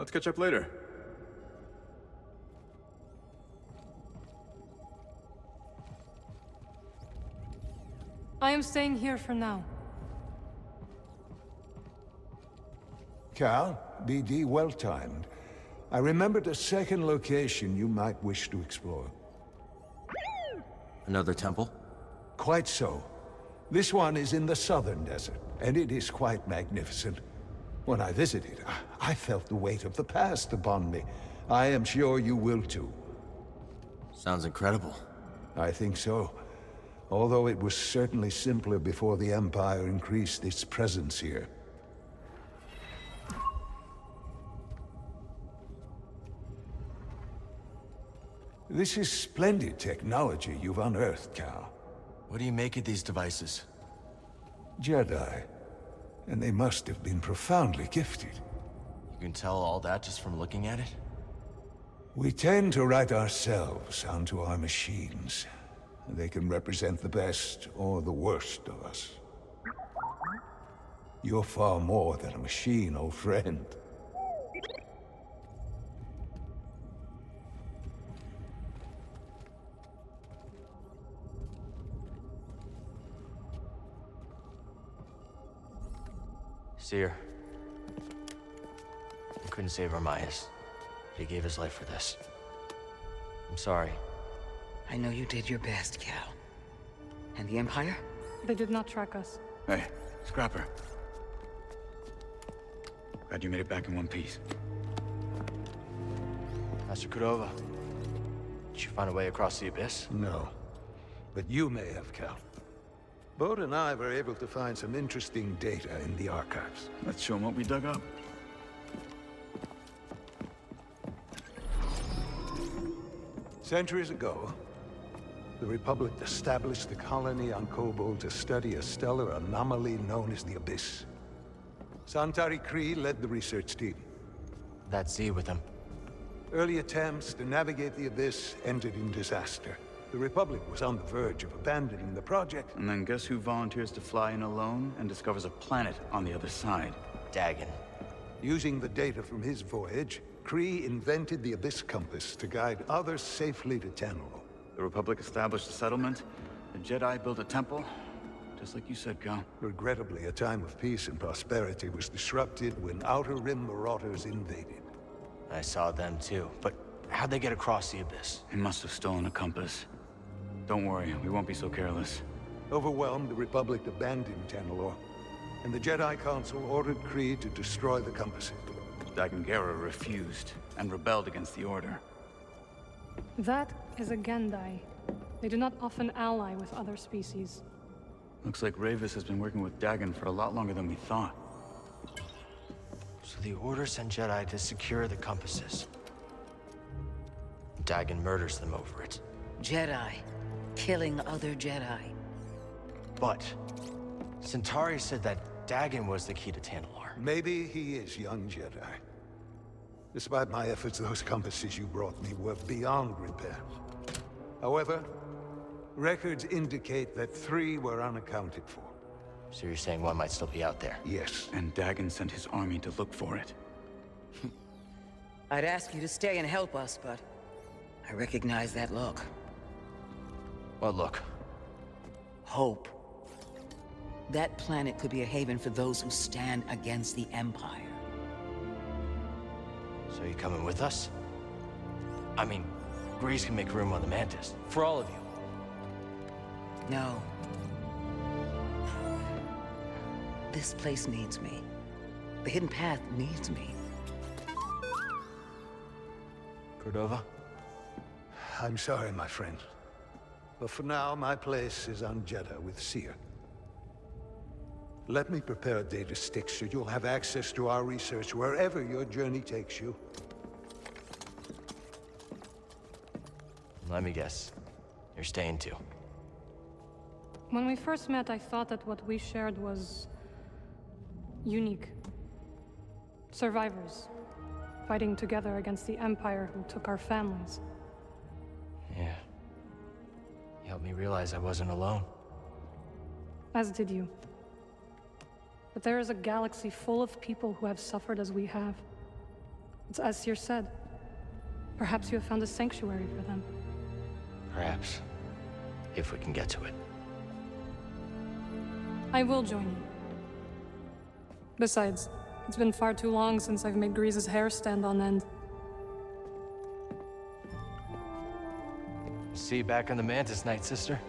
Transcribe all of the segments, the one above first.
Let's catch up later. I am staying here for now. Cal, BD well-timed. I remembered a second location you might wish to explore. Another temple? Quite so. This one is in the southern desert, and it is quite magnificent. When I visited, I felt the weight of the past upon me. I am sure you will too. Sounds incredible. I think so. Although it was certainly simpler before the Empire increased its presence here. This is splendid technology you've unearthed, Cal. What do you make of these devices? Jedi. And they must have been profoundly gifted. You can tell all that just from looking at it? We tend to write ourselves onto our machines. They can represent the best or the worst of us. You're far more than a machine, old friend. Cere. He couldn't save Armaias. He gave his life for this. I'm sorry. I know you did your best, Cal. And the Empire? They did not track us. Hey, Scrapper. Glad you made it back in one piece. Master Koboh. Did you find a way across the abyss? No. But you may have, Cal. Bode and I were able to find some interesting data in the archives. Let's show them what we dug up. Centuries ago, the Republic established a colony on Koboh to study a stellar anomaly known as the Abyss. Santari Khri led the research team. That Z with him. Early attempts to navigate the Abyss ended in disaster. The Republic was on the verge of abandoning the project. And then guess who volunteers to fly in alone and discovers a planet on the other side? Dagon. Using the data from his voyage, Khri invented the Abyss Compass to guide others safely to Tanalorr. The Republic established a settlement. The Jedi built a temple. Just like you said, Cal. Regrettably, a time of peace and prosperity was disrupted when Outer Rim marauders invaded. I saw them too, but how'd they get across the abyss? They must have stolen a compass. Don't worry, we won't be so careless. Overwhelmed, the Republic abandoned Tanalorr, and the Jedi Council ordered Khri to destroy the compasses. Dagon refused and rebelled against the Order. That is a Gendai. They do not often ally with other species. Looks like Ravis has been working with Dagon for a lot longer than we thought. So the Order sent Jedi to secure the compasses. Dagon murders them over it. Jedi. Killing other Jedi. But Centauri said that Dagon was the key to Tanalorr. Maybe he is, young Jedi. Despite my efforts, those compasses you brought me were beyond repair. However, records indicate that 3 were unaccounted for. So you're saying one might still be out there? Yes. And Dagon sent his army to look for it. I'd ask you to stay and help us, but I recognize that look. What look? Hope. That planet could be a haven for those who stand against the Empire. So you coming with us? I mean, Grease can make room on the Mantis. For all of you. No. This place needs me. The Hidden Path needs me. Cordova? I'm sorry, my friend. But for now, my place is on Jeddah with Cere. Let me prepare a data stick so you'll have access to our research wherever your journey takes you. Let me guess. You're staying too. When we first met, I thought that what we shared was unique. Survivors, fighting together against the Empire who took our families. Yeah. You helped me realize I wasn't alone. As did you. But there is a galaxy full of people who have suffered as we have. It's as Cere said. Perhaps you have found a sanctuary for them. Perhaps. If we can get to it. I will join you. Besides, it's been far too long since I've made Grease's hair stand on end. See you back on the Mantis night, sister.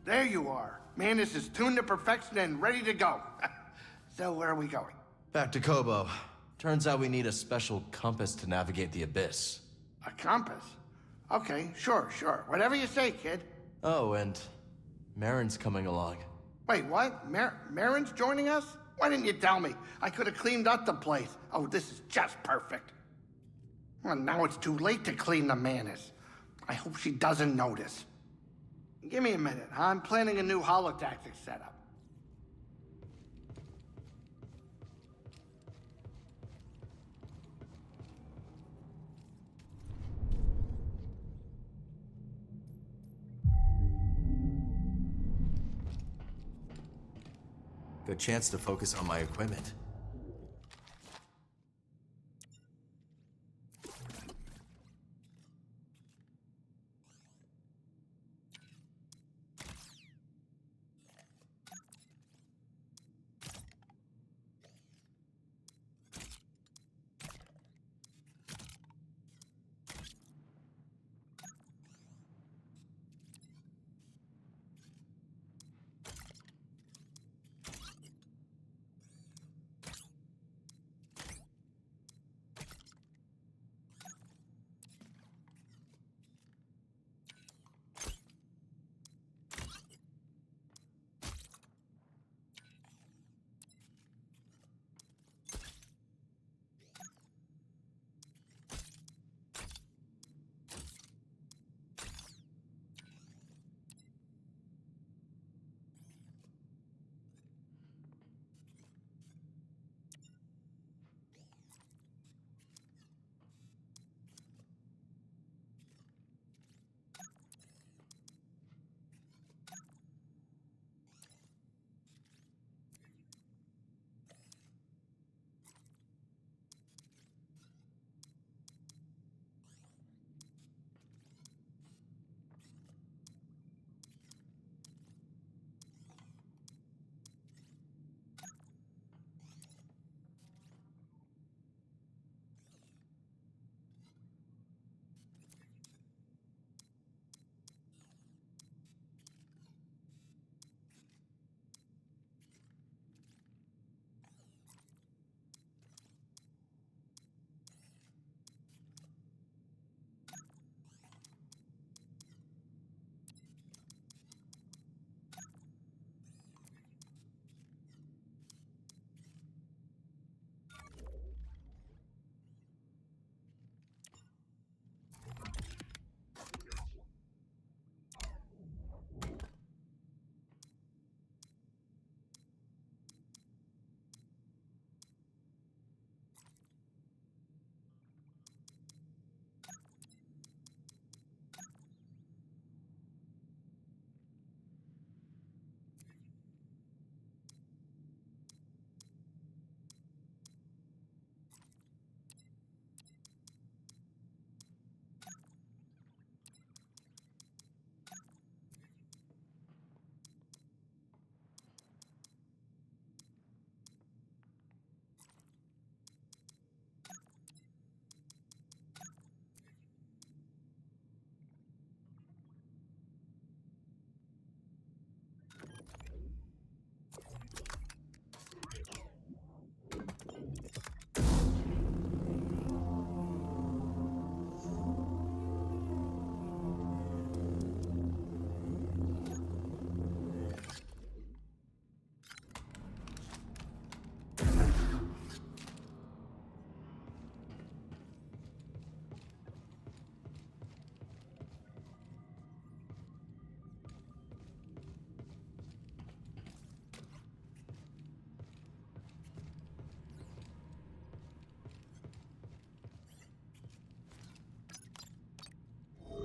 There you are. Mantis is tuned to perfection and ready to go. So where are we going? Back to Koboh. Turns out we need a special compass to navigate the abyss. A compass? Okay, sure. Whatever you say, kid. Oh, and Marin's coming along. Wait, what? Marin's joining us? Why didn't you tell me? I could have cleaned up the place. Oh, this is just perfect. Well, now it's too late to clean the Mantis. I hope she doesn't notice. Give me a minute. I'm planning a new Holotactics setup. Good chance to focus on my equipment.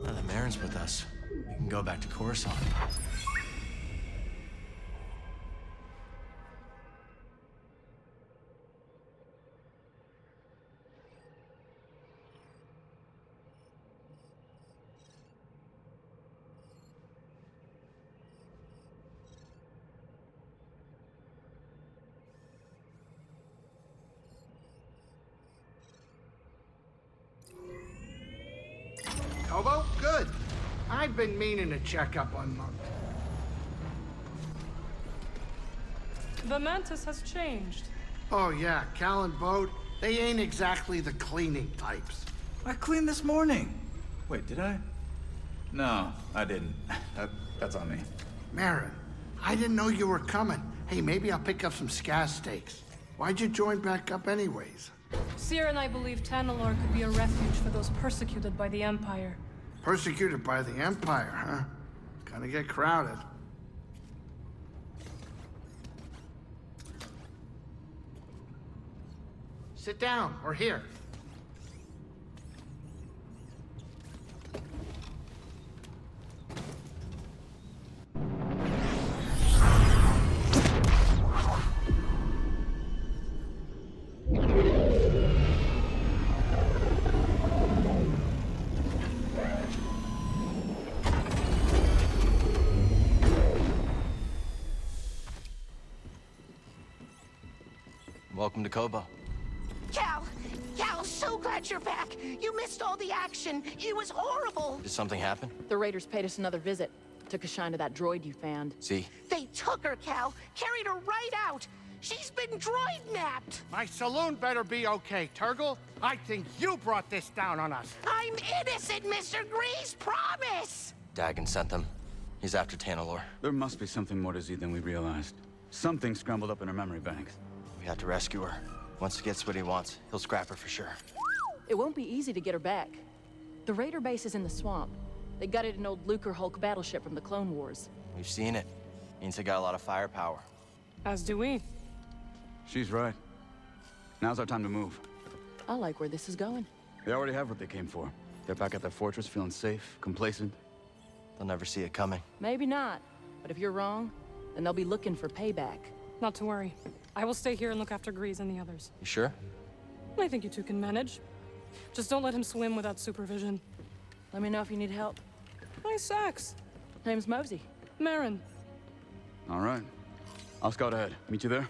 Now that Marin's with us, we can go back to Coruscant. Koboh? Good. I've been meaning to check up on Monk. The Mantis has changed. Oh yeah, Cal and Bode, they ain't exactly the cleaning types. I cleaned this morning. Wait, did I? No, I didn't. That's on me. Marin, I didn't know you were coming. Hey, maybe I'll pick up some scaz steaks. Why'd you join back up anyways? Cere and I believe Tanalorr could be a refuge for those persecuted by the Empire. Persecuted by the Empire, huh? Gonna get crowded. Sit down, we're here. Welcome to Koboh. Cal, so glad you're back. You missed all the action. It was horrible. Did something happen? The Raiders paid us another visit. Took a shine to that droid you found. See? They took her, Cal. Carried her right out. She's been droid-napped. My saloon better be okay, Turgle. I think you brought this down on us. I'm innocent, Mr. Grease, promise. Dagon sent them. He's after Tanalorr. There must be something more to Z than we realized. Something scrambled up in her memory banks. We have to rescue her. Once he gets what he wants, he'll scrap her for sure. It won't be easy to get her back. The Raider base is in the swamp. They gutted an old Lucre Hulk battleship from the Clone Wars. We've seen it. Means they got a lot of firepower. As do we. She's right. Now's our time to move. I like where this is going. They already have what they came for. They're back at their fortress, feeling safe, complacent. They'll never see it coming. Maybe not. But if you're wrong, then they'll be looking for payback. Not to worry. I will stay here and look after Grease and the others. You sure? I think you two can manage. Just don't let him swim without supervision. Let me know if you need help. Nice axe. Name's Mosey. Marin. All right. I'll scout ahead. Meet you there?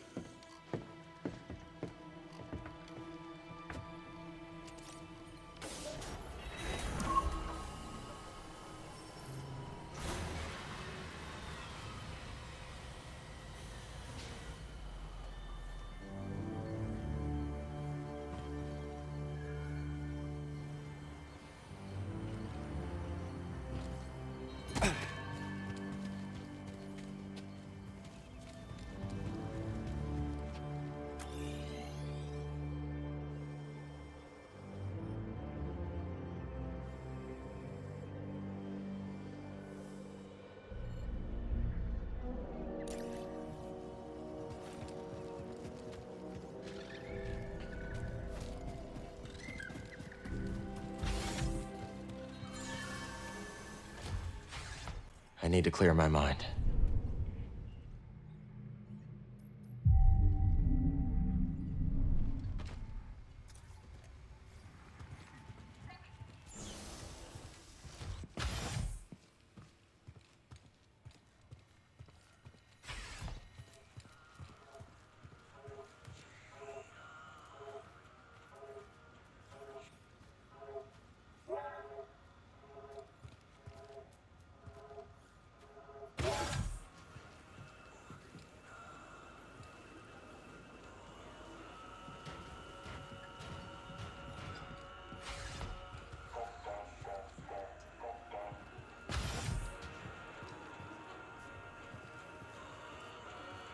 I need to clear my mind.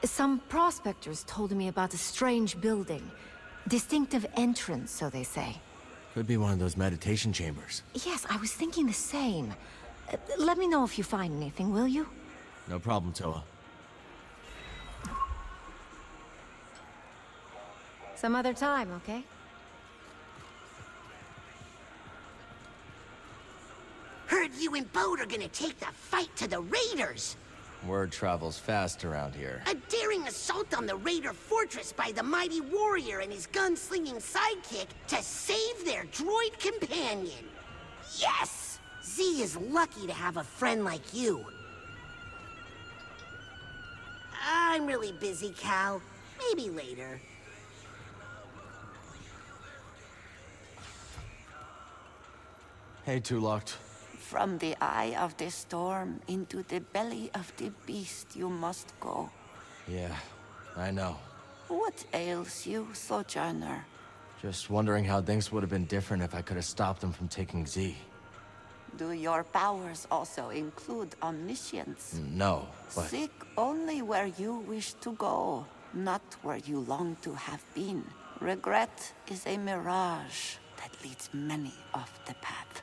Some prospectors told me about a strange building. Distinctive entrance, so they say. Could be one of those meditation chambers. Yes, I was thinking the same. Let me know if you find anything, will you? No problem, Toa. Some other time, okay? Heard you and Bode are gonna take the fight to the Raiders. Word travels fast around here. A daring assault on the Raider fortress by the mighty warrior and his gunslinging sidekick to save their droid companion. Yes! Z is lucky to have a friend like you. I'm really busy, Cal. Maybe later. Hey, Two-Locked. From the eye of the storm into the belly of the beast you must go. Yeah, I know. What ails you, Sojourner? Just wondering how things would have been different if I could have stopped them from taking Z. Do your powers also include omniscience? No, but... Seek only where you wish to go, not where you long to have been. Regret is a mirage that leads many off the path.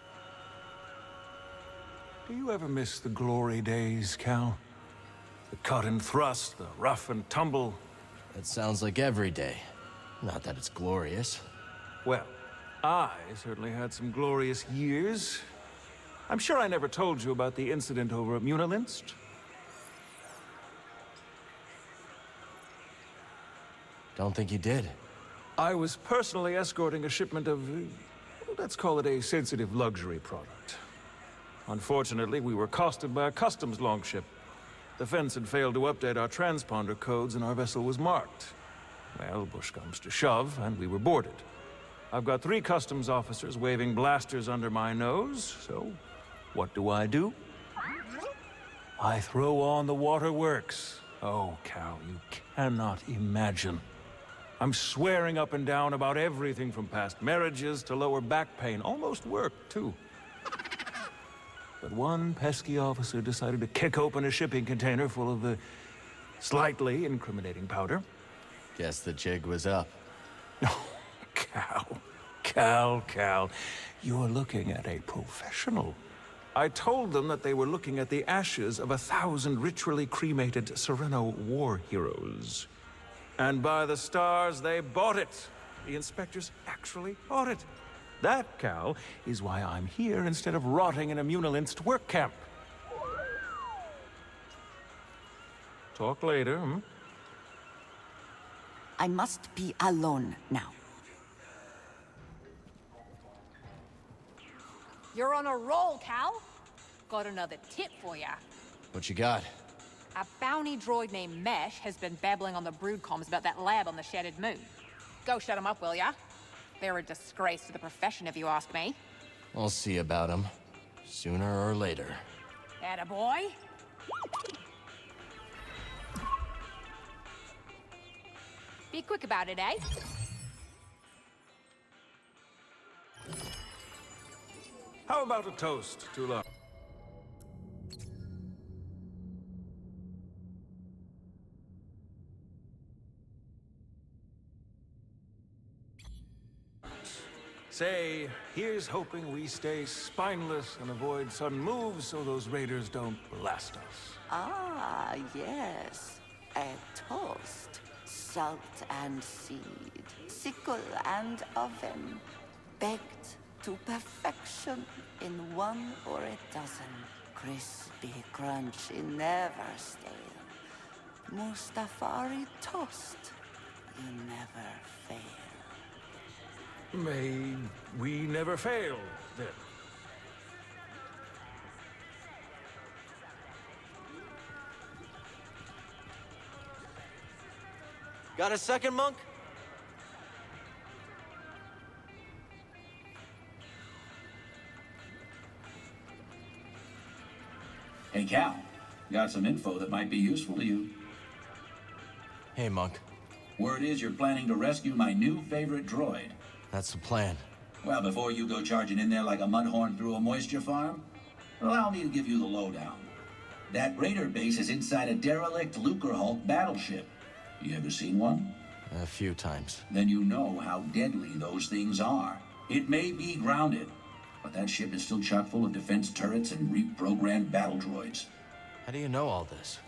Do you ever miss the glory days, Cal? The cut and thrust, the rough and tumble. That sounds like every day. Not that it's glorious. Well, I certainly had some glorious years. I'm sure I never told you about the incident over at Munilinst. Don't think you did. I was personally escorting a shipment of, let's call it a sensitive luxury product. Unfortunately, we were accosted by a customs longship. The fence had failed to update our transponder codes and our vessel was marked. Well, push comes to shove, and we were boarded. I've got 3 customs officers waving blasters under my nose, so what do? I throw on the waterworks. Oh, Cal, you cannot imagine. I'm swearing up and down about everything from past marriages to lower back pain. Almost work, too. But one pesky officer decided to kick open a shipping container full of the slightly incriminating powder. Guess the jig was up. Oh, Cal, you're looking at a professional. I told them that they were looking at the ashes of 1,000 ritually cremated Sereno war heroes. And by the stars, they bought it. The inspectors actually bought it. That, Cal, is why I'm here instead of rotting in a Munilinst work camp. Talk later, hmm? I must be alone now. You're on a roll, Cal. Got another tip for ya. What you got? A bounty droid named Mesh has been babbling on the brood comms about that lab on the Shattered Moon. Go shut him up, will ya? They're a disgrace to the profession, if you ask me. I'll see about him. Sooner or later. Attaboy. Be quick about it, eh? How about a toast to love? Say, here's hoping we stay spineless and avoid sudden moves so those raiders don't blast us. Ah, yes. A toast. Salt and seed. Sickle and oven. Baked to perfection in 1 or a dozen. Crispy, crunchy, never stale. Mustafari toast. You never fail. May we never fail, then. Got a second, Monk? Hey, Cal. Got some info that might be useful to you. Hey, Monk. Word is you're planning to rescue my new favorite droid. That's the plan. Well, before you go charging in there like a mudhorn through a moisture farm, allow me to give you the lowdown. That raider base is inside a derelict Lucrehulk battleship. You ever seen one? A few times. Then you know how deadly those things are. It may be grounded, but that ship is still chock full of defense turrets and reprogrammed battle droids. How do you know all this?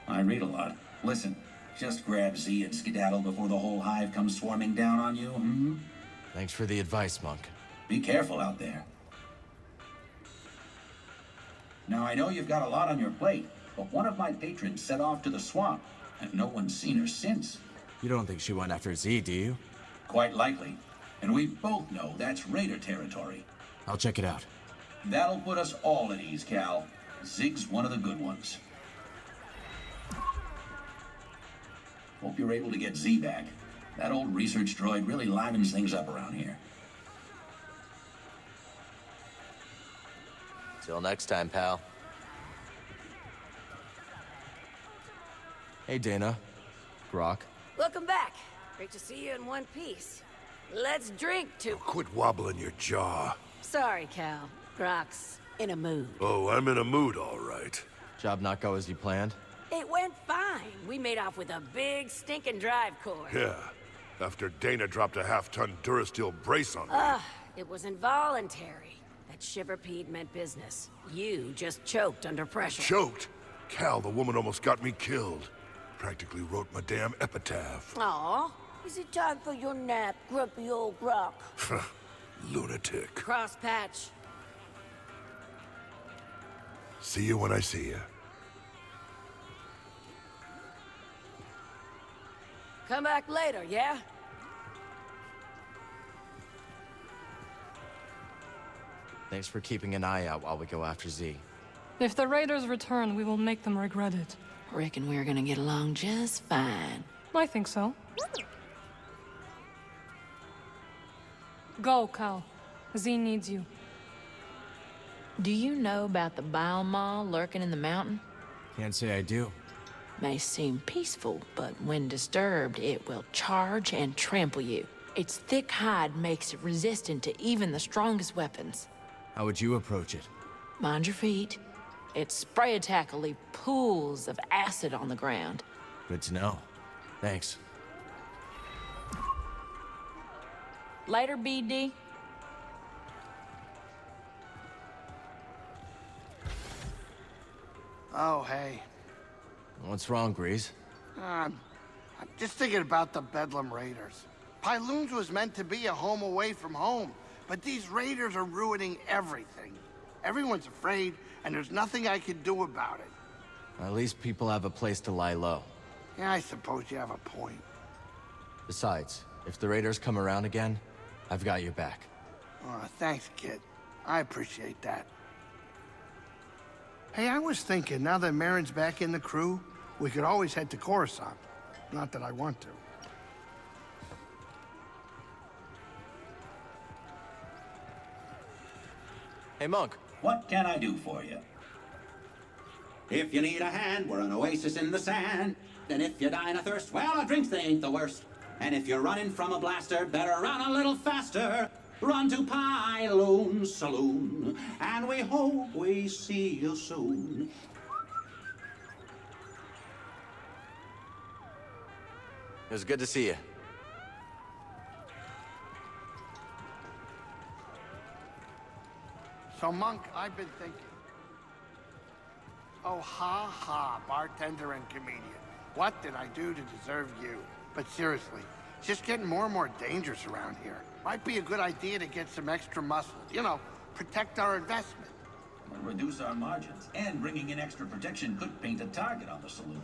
I read a lot. Listen, just grab Z and skedaddle before the whole hive comes swarming down on you, hmm? Thanks for the advice, Monk. Be careful out there. Now, I know you've got a lot on your plate, but one of my patrons set off to the swamp, and no one's seen her since. You don't think she went after Z, do you? Quite likely. And we both know that's Raider territory. I'll check it out. That'll put us all at ease, Cal. Zig's one of the good ones. Hope you're able to get Z back. That old research droid really livens things up around here. Till next time, pal. Hey, Dana. Grok. Welcome back. Great to see you in one piece. Let's drink to... Quit wobbling your jaw. Sorry, Cal. Grok's in a mood. Oh, I'm in a mood, all right. Job not go as you planned? It went fine. We made off with a big stinking drive core. Yeah. After Dana dropped a half-ton Durasteel brace on me. It was involuntary. That shiver-peed meant business. You just choked under pressure. Choked? Cal, the woman almost got me killed. Practically wrote my damn epitaph. Aw. Is it time for your nap, grumpy old Grok? Lunatic. Crosspatch. See you when I see you. Come back later, yeah? Thanks for keeping an eye out while we go after Z. If the raiders return, we will make them regret it. Reckon we're gonna get along just fine. I think so. Go, Cal. Z needs you. Do you know about the bile maw lurking in the mountain? Can't say I do. May seem peaceful, but when disturbed, it will charge and trample you. Its thick hide makes it resistant to even the strongest weapons. How would you approach it? Mind your feet. Its spray attack will leave pools of acid on the ground. Good to know. Thanks. Later, BD. Oh, hey. What's wrong, Grease? I'm just thinking about the Bedlam Raiders. Pyloon's was meant to be a home away from home, but these raiders are ruining everything. Everyone's afraid, and there's nothing I can do about it. At least people have a place to lie low. Yeah, I suppose you have a point. Besides, if the raiders come around again, I've got your back. Thanks, kid. I appreciate that. Hey, I was thinking, now that Marin's back in the crew, we could always head to Coruscant. Not that I want to. Hey, Monk. What can I do for you? If you need a hand, we're an oasis in the sand. And if you're dying of thirst, well, our drinks, they ain't the worst. And if you're running from a blaster, better run a little faster. Run to Pyloon's Saloon, and we hope we see you soon. It was good to see you. So, Monk, I've been thinking. Oh, ha ha, bartender and comedian. What did I do to deserve you? But seriously, it's just getting more and more dangerous around here. Might be a good idea to get some extra muscle. You know, protect our investment. We'll reduce our margins, and bringing in extra protection could paint a target on the saloon.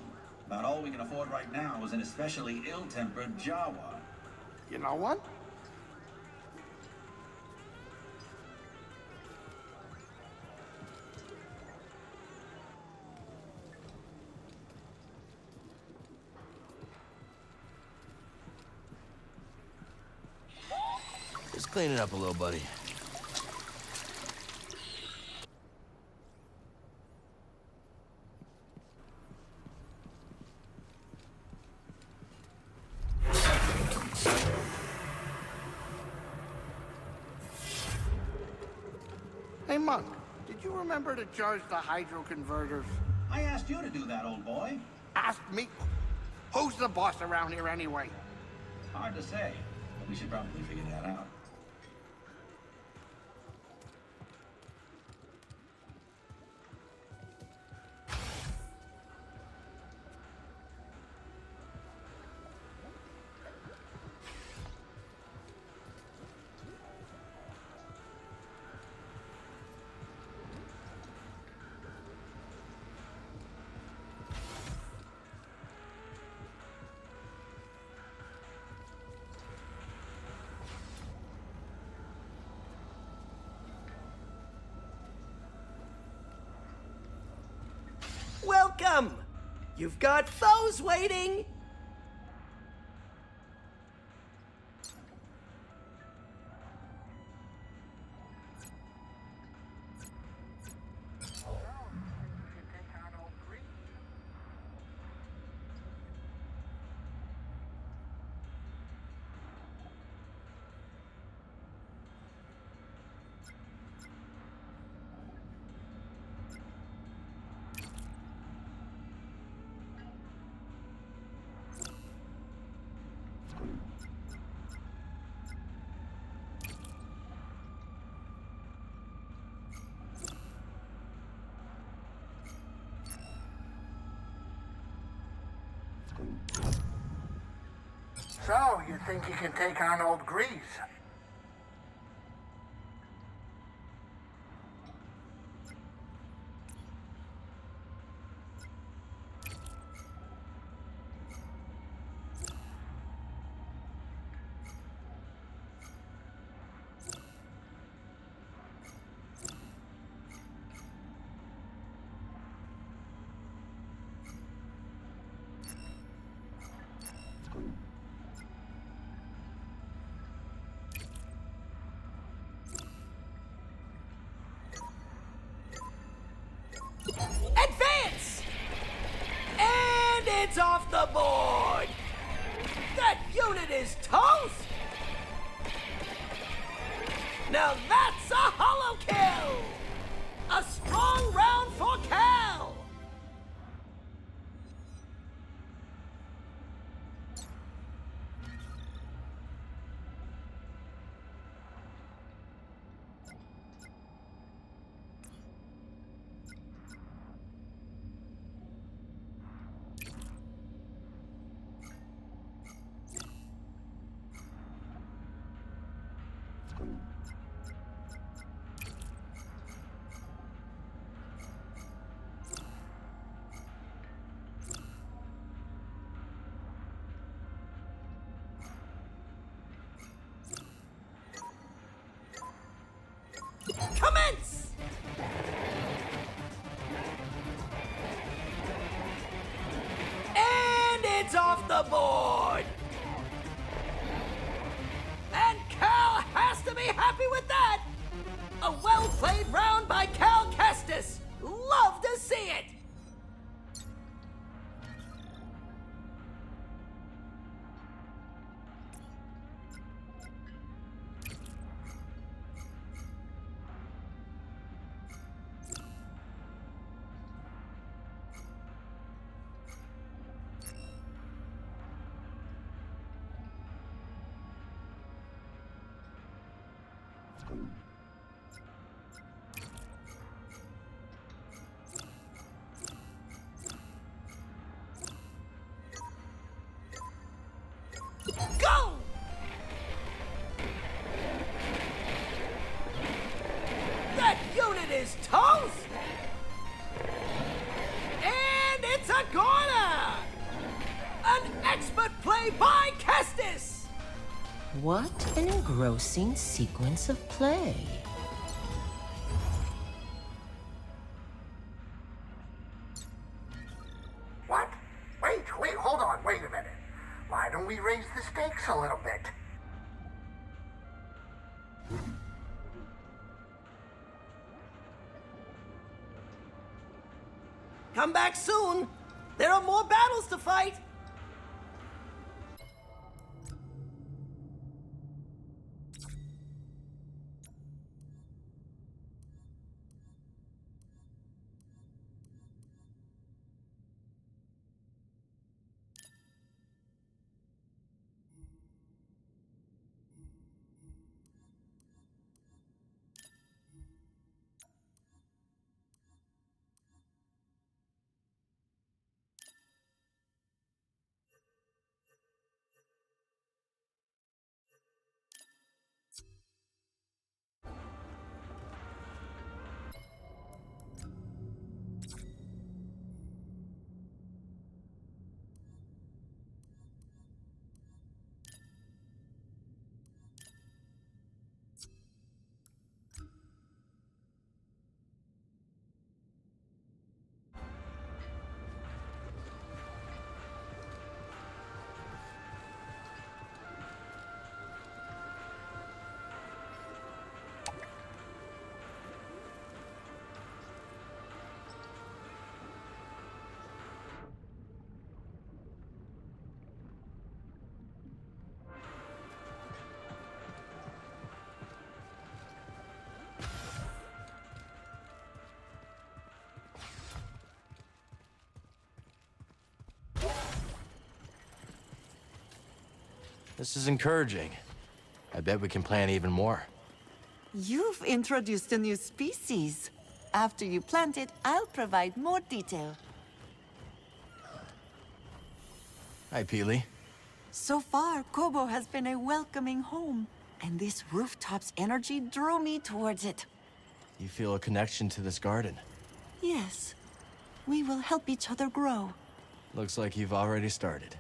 About all we can afford right now is an especially ill-tempered Jawa. You know what? Just clean it up a little, buddy. Hey, Monk, did you remember to charge the hydro converters? I asked you to do that, old boy. Asked me? Who's the boss around here anyway? Hard to say, but we should probably figure that out. Welcome! You've got foes waiting! So, you think you can take on old Grease? Advance! And it's off the board! That unit is toast! Now that's a holo kill! A strong round for Cal! Commence! And it's off the board! And Cal has to be happy with that! A well-played round by Cal Kestis! Love to see it! Go! That unit is toast! And it's a corner! An expert play by Kestis! What an engrossing sequence of play. What? Wait, hold on, wait a minute. Why don't we raise the stakes a little bit? Come back soon! There are more battles to fight! This is encouraging. I bet we can plan even more. You've introduced a new species. After you plant it, I'll provide more detail. Hi, Peely. So far, Koboh has been a welcoming home, and this rooftop's energy drew me towards it. You feel a connection to this garden. Yes, we will help each other grow. Looks like you've already started.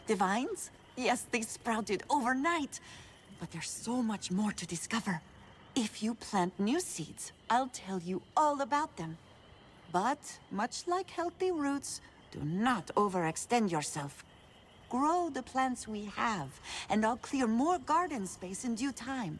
The vines? Yes, they sprouted overnight. But there's so much more to discover. If you plant new seeds, I'll tell you all about them. But, much like healthy roots, do not overextend yourself. Grow the plants we have, and I'll clear more garden space in due time.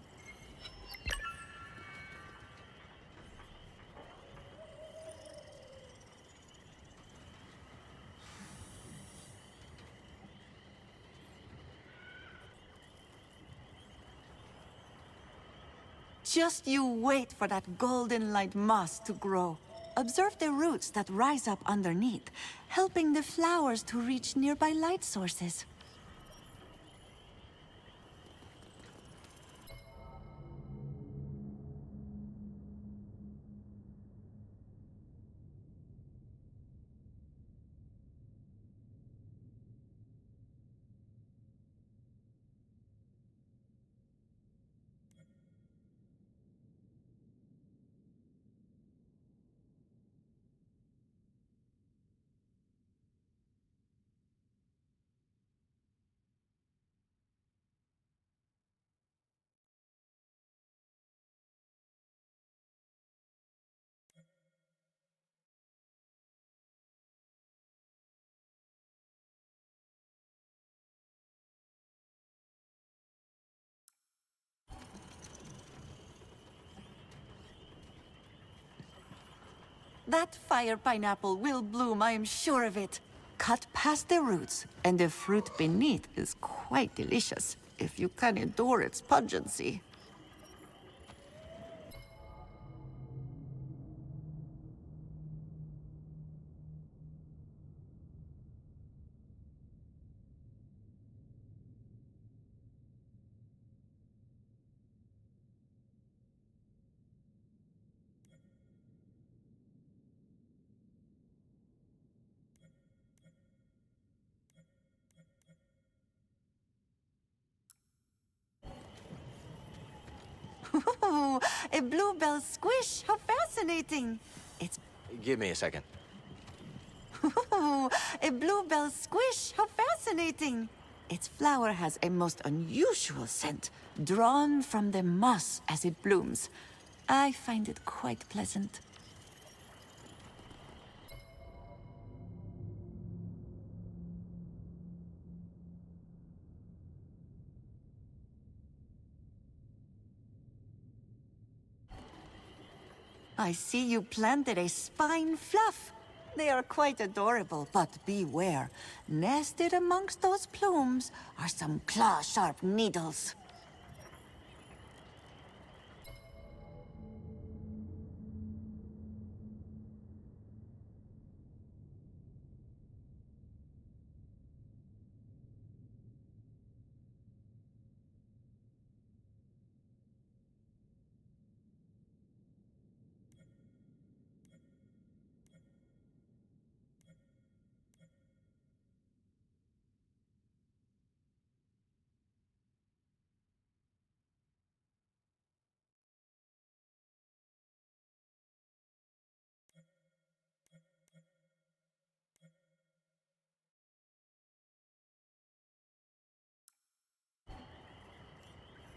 Just you wait for that golden light moss to grow. Observe the roots that rise up underneath, helping the flowers to reach nearby light sources. That fire pineapple will bloom, I am sure of it. Cut past the roots, and the fruit beneath is quite delicious, if you can endure its pungency. Ooh, a bluebell squish! How fascinating! It's Give me a second. ooh, a bluebell squish! How fascinating! Its flower has a most unusual scent, drawn from the moss as it blooms. I find it quite pleasant. I see you planted a spine fluff. They are quite adorable, but beware. Nested amongst those plumes are some claw-sharp needles.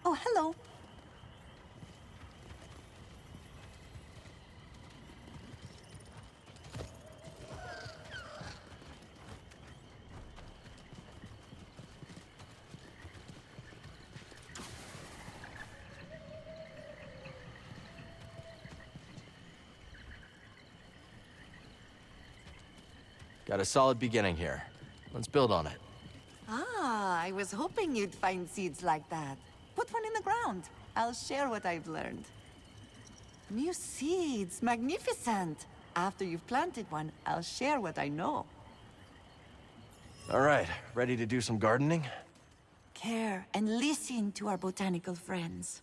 Oh, hello. Got a solid beginning here. Let's build on it. Ah, I was hoping you'd find seeds like that. Put one in the ground. I'll share what I've learned. New seeds, magnificent. After you've planted one, I'll share what I know. All right, ready to do some gardening? Care and listen to our botanical friends.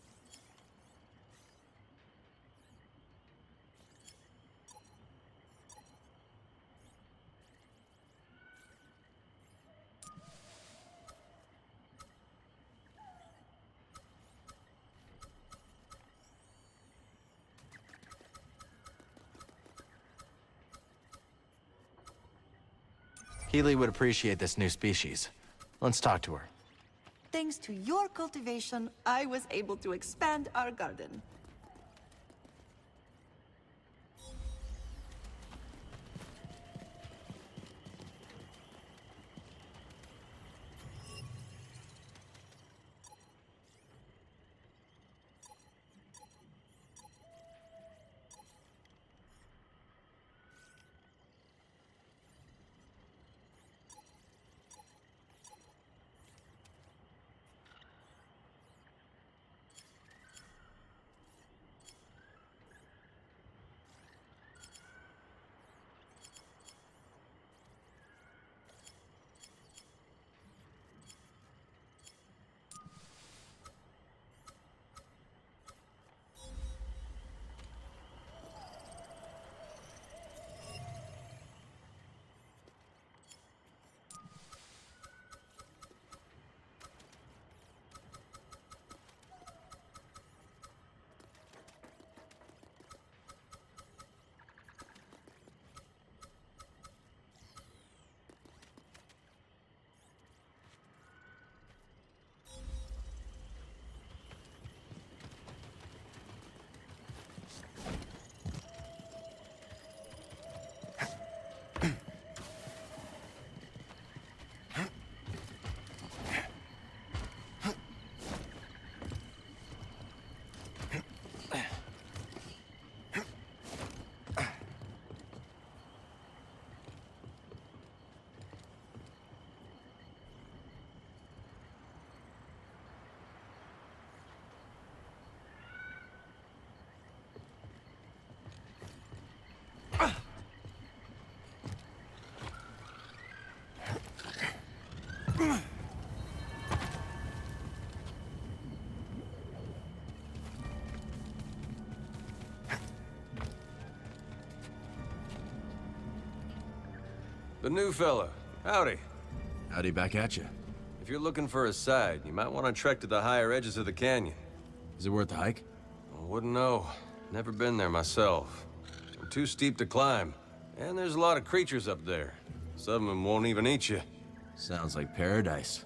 Keeley would appreciate this new species. Let's talk to her. Thanks to your cultivation, I was able to expand our garden. The new fella. Howdy. Howdy back at you. If you're looking for a side, you might want to trek to the higher edges of the canyon. Is it worth the hike? I wouldn't know. Never been there myself. Too steep to climb. And there's a lot of creatures up there. Some of them won't even eat you. Sounds like paradise.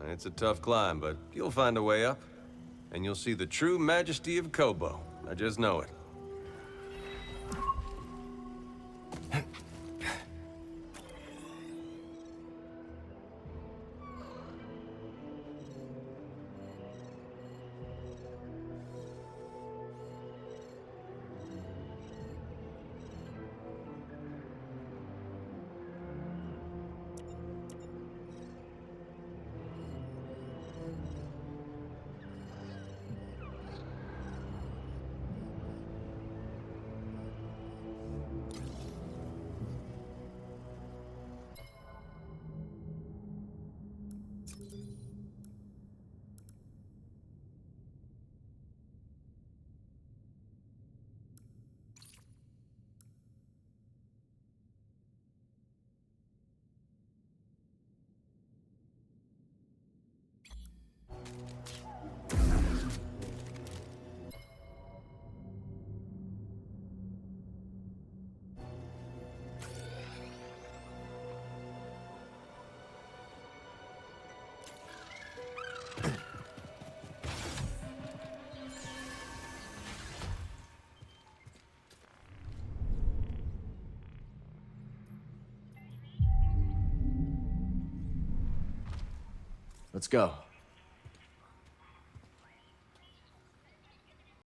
It's a tough climb, but you'll find a way up. And you'll see the true majesty of Koboh. I just know it. Let's go.